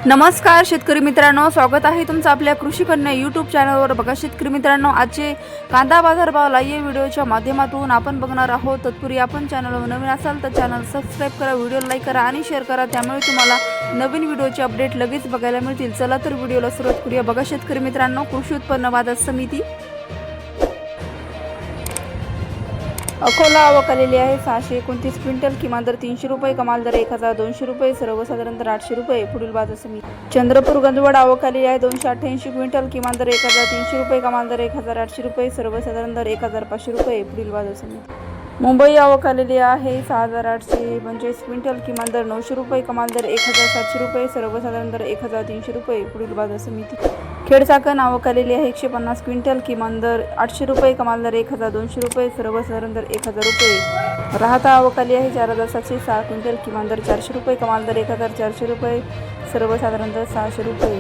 नमस्कार शेतकरी मित्रांनो, स्वागत आहे तुमचं आपल्या कृषी कन्या यूट्यूब चॅनलवर। बघा शेतकरी मित्रांनो, आजचे कांदा बाजार भाव लाईव्ह व्हिडिओच्या माध्यमातून आपण बघणार आहोत। तत्पूर्वी आपण चॅनलवर नवीन असाल तर चॅनल सबस्क्राइब करा, व्हिडिओ लाईक करा आणि शेअर करा, त्यामुळे तुम्हाला नवीन व्हिडिओचे अपडेट लगेच बघायला मिळतील। चला तर व्हिडिओला सुरुवात करूया। बघा शेतकरी मित्रांनो, कृषी उत्पन्न बाजार समिती अकोला आवक आलेली आहे 629 क्विंटल, किमान दर 300 रुपये, कमाल दर 1200 रुपये, सर्वसाधारण दर 800 रुपये। पुढील बाजार समिती चंद्रपूर गंजवड आवक आलेली आहे 288 क्विंटल, किमान दर 1300 रुपये, कमाल दर 1800 रुपये, सर्वसाधारण दर 1500 रुपये। पुढील बाजार समिती मुंबई आवक आलेली आहे 6845 क्विंटल, किमान दर 900 रुपये, कमाल दर 1700 रुपये, सर्वसाधारण दर 1300 रुपये। पुढील बाजार समिती खेड चाकण आवक आलेली आहे 150 क्विंटल, किमान दर 800 रुपये, कमाल दर 1200 रुपये, सर्वसाधारण दर 1000 रुपये। राहता आवक आली आहे 4706 क्विंटल, किमान दर 400 रुपये, कमाल दर 1400 रुपये, सर्वसाधारण दर 600 रुपये।